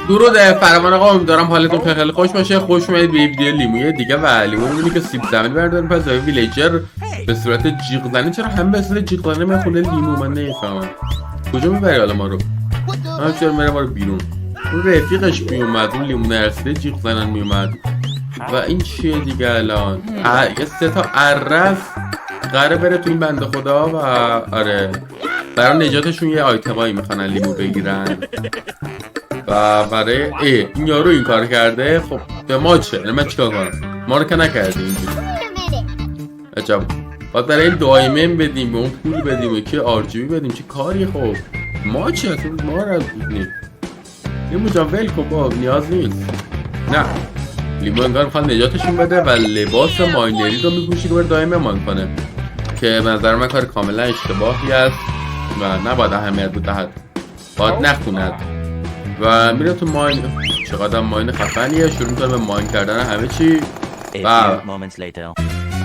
درود فراوان آقا، امیدوارم حالتون خیلی خوش باشه. خوش اومدید به ویدیو لیموی دیگه و لیمو می‌بینی که سیب زمینی برداریم پس جای ویلیجر به صورت جیغ زنی. چرا هم به صورت جیغ زنی میخونه لیمو؟ من نمیفهمم کجا میبری حالا ما رو؟ چرا میره ما رو بیرون؟ اون رفیقش میومد، اون لیمو نرسیده جیغ زنن میومد. و این چیه دیگه الان؟ یه 3 تا عرف قراره بره تو این بنده خدا و آره برای نجاتشون یه آیتمایی میخوان لیمو بگیرن و برای این یارو این کار کرده. خب به ما چه؟ من چیکار کنم؟ ما رو که نکرده اینجوری. عجب. باید برای این دایمن بدیم، به اون پول بدیم، که آرجیبی بدیم، چه کاری؟ خب ما چه؟ اصلا ما رو بودیم لیمو جان ول کن باب، نیاز نیست. نه لیمو انگار میخواد نجاتشون بده و لباس ماینری رو میپوشه که بره دایمن مان کنه که به نظر من کار کاملا اشتباهی است و نباید اهمیت بدهد، باید نخوند و میره تو ماین. چقدر ماین خفنیه، شروع میکنه به ماین کردن همه چی و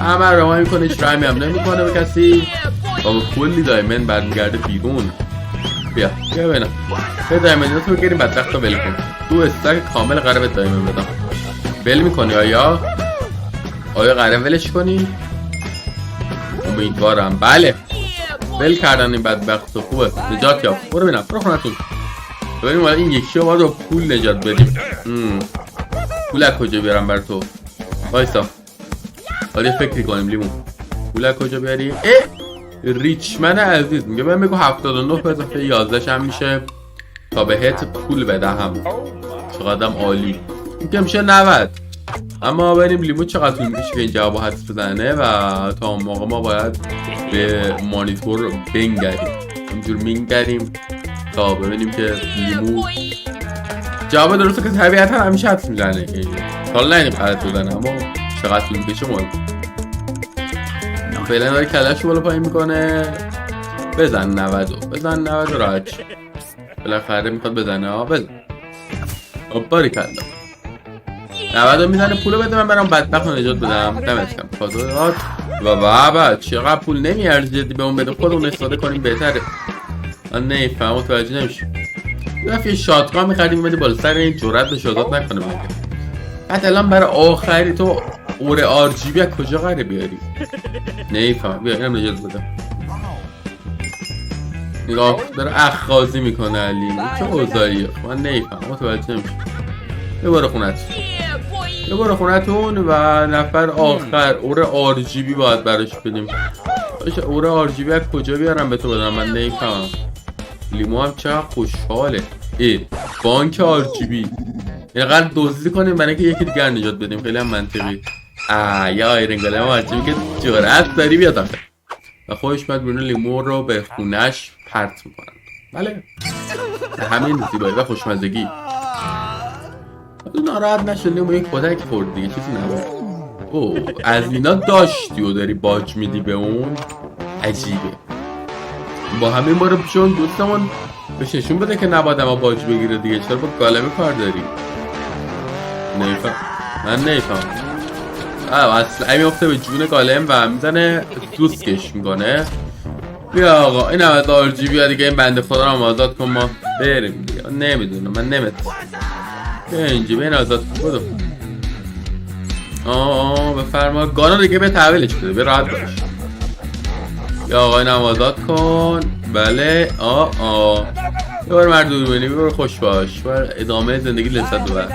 همه رو ماین میکنه، هیچ رحمی هم نمیکنه به کسی و با کلی دایمن برمیگرده بیرون. بیا ببینم یه دایمنیات رو بگیریم بدبخت رو ول کن. 2 استک کامل قراره به دایمن بدم. ول میکنی آیا قراره ولش کنی؟ امیدوارم بله ول کردن این بدبخت. خوبه نجات یافت. برو ببینم، برو خونتون ببینیم حالا این یکی رو باید با پول نجات بدیم. پول از کجا بیارم بر تو؟ وایسا حالا یه فکری کنیم لیمون. پول از کجا بیاریم؟ ریچمن عزیز میگه من بگو 79 به اضافه 11 هم میشه تا بهت پول بدهم. چقدرم عالی. این که میشه 90. اما ببینیم لیمو چقدر طول میشه که این جواب حدس بزنه و تا اون موقع ما باید به مانیتور بنگریم. همینجور مینگریم تا ببینیم که لیمو جواب درسته که طبیعتا همیشه حدس میزنه. حالا نهیدیم حدس بزنه اما چقدر طول میشه مهم. فعلا داره کلش بالا پایین میکنه. بزن 90 بزن 90 راحت شه. بالاخره میخواد بزنه. بزن باری کلا 90 میزنه. پولو بده من برام بدبخت رو نجات بدم. دمت کم فاضلات و بابا چقدر پول نمیارزه جدی به اون بده، خودمون استفاده کنیم بهتره. من نمیفهم متوجه نمیشه. یه شاتگان می‌خریم بده بالا سر این جرأت به شادات نکنه مگه. بعد الان برای آخری تو اوره آرجیبی از کجا قراره بیاری؟ نمیفهم. بیا اینم نجات بده. نگاه داره اخخازی میکنه علی. چه اوضاعیه؟ من نمیفهم متوجه نمیشه. یه بار خونتون و نفر آخر اوره آرجیبی باید براش بدیم. اوره آرجیبی از کجا بیارم به تو بدم؟ من نمیفهمم. لیمو هم چقدر خوشحاله. بانک آرجیبی اینقدر دزدی کنیم برای اینکه یکی دیگر نجات بدیم. خیلی هم منطقی. یه آیرنگله آرجیبی که جرأت داری بیاد آخه و خودش باید برون لیمو رو به خونش پرت میکنن. بله همین زیبایی و خوشمزگی. ناراحت نشد لیمو یک کودک خورد دیگه، چیزی نبود. از اینا داشتی و داری باج میدی به اون. عجیبه. با همین ما رو پیشون دوستمون بهش نشون بده که نباید اما باج بگیره دیگه. چرا با گالمه کار داری؟ نمیفهم. من نمیفهم. اصلا میفته به جون گالم و میزنه دوستش میکنه. بیا آقا این همه دارجی بیا دیگه، این بنده خدا رو آزاد کن ما بریم دیگه. نمیدونم من نمیدونم. بیا اینجا بین آزاد کن. بفرما گانا دیگه به تحویلش بده به راحت باش. یا آقا این هم آزاد کن. بله ببر مردود بینی ببر خوش باش بر ادامه زندگی لذت ببر.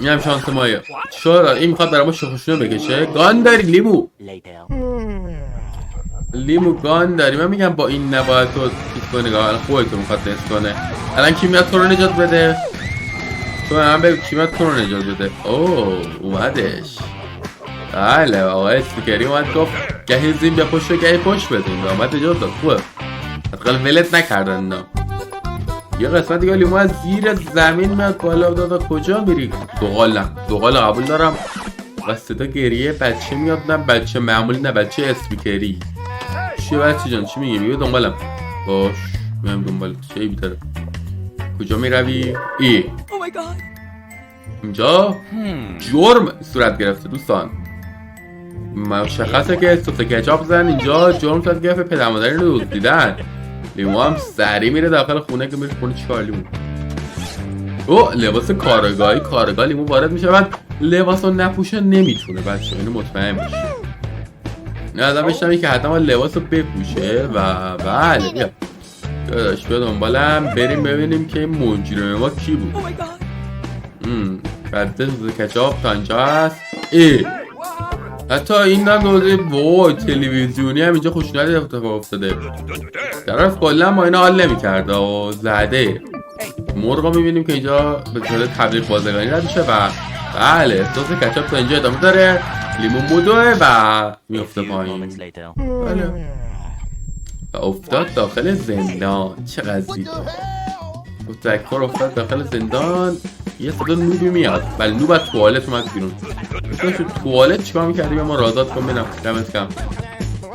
این هم شانس مایه. چرا این میخواد برای ما شخوشونو بکشه؟ گان داری لیمو. لیمو گان داری. من میگم با این نباید تو پیت کنی. الان خودتو میخواد تست کنه. الان کی میاد تو رو نجات بده؟ تو هم بگو کی میاد تو رو نجات بده. اومدش. بله آقا استیکری اومد گفت گهی زین بیا پشت و گهی پشت بدیم. اومد نجات داد. خوبه حداقل ولت نکردن اینا. یه قسمت دیگه لیمو از زیر زمین میاد بالا. دادا کجا میری؟ دوغال قبول دارم و صدا گریه بچه میاد. نه بچه معمولی، نه بچه اسپیکری. چی بچه جان چی میگی؟ بیا دنبالم. باش میام دنبالت. چه بیتره؟ کجا میروی؟ اینجا جرم صورت گرفته دوستان. مشخصه که سس کچاپ زن اینجا جرم صورت گرفته. پدر مادری رو دزدیدن. لیمو هم سریع میره داخل خونه که میره خونه چیکار لیمو؟ او لباس کارگاه لیمو وارد میشه بعد لباس رو نپوشه نمیتونه بچه اینو مطمئن باشی. نه ازم بشنم که حتما لباس رو بپوشه و بله بیا داداش بیا دنبالم بریم ببینیم که مجرم ما کی بود. بعد کچاپ تا اینجا هست. حتی این نگوزه وای تلویزیونی هم اینجا خوشنودی اتفاق افتاده. طرف کلا ما اینا حال نمی‌کرده و زده. مرغا می‌بینیم که اینجا به طور تبلیغ بازرگانی رد میشه و بله سس کچاپ تا اینجا ادامه داره. لیمون بودوه و میفته پایین. بله و افتاد داخل زندان. چقدر زیبا. تک‌خور افتاد داخل زندان. یه صدا نوبی میاد. بله نوب از توالت اومد بیرون. تو توالت چیکار می‌کردی؟ ما رو آزاد کن ببینم. دمت گرم.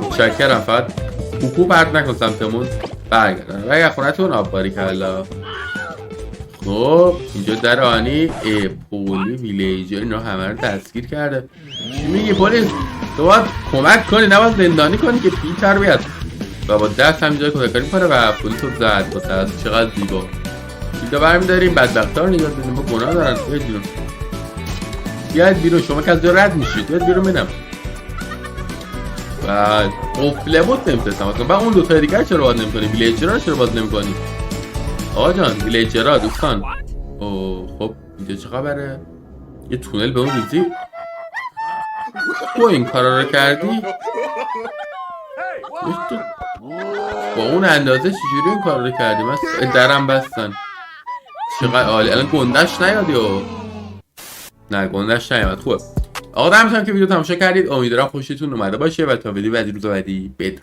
متشکرم. فقط کوکو پرت نکن سمتمون. برگردن. و اگه خونتون آبباری کلا. خب اینجا در آنی پولی ویلیجر اینا همه رو دستگیر کرده. چی میگی پلیس؟ تو باید کمک کنی نباید زندانی کنی که پیتر بیاد و با دست همینجا کودکاری کنه و پلیس رو زد واسه از چقدر زیبا. اینجا برمی داریم بدبختا رو نگاه داریم با گناه دارن. بیاید بیرون شما که از جا رد میشید. بیاید بیرون بینم و قفله بود نمیتونستم و اون دوتا دیگر چرا باید نمی کنی؟ ویلیجر رو چرا باید نمی کنی؟ آقا جان ویلیجرها دوستان. خب اینجا چه خبره؟ یه تونل به اون ریزی؟ تو این کارا رو کردی؟ با اون اندازه چجوری این کارا رو کردی؟ من درم بستن. چقدر عالی. الان گندش نیادی و نه گندش نیاد. خوب آقا دمتون که ویدیو تماشا کردید. امیدوارم خوشتون اومده باشه و تا ویدیو بعدی روز بعدی بدرود.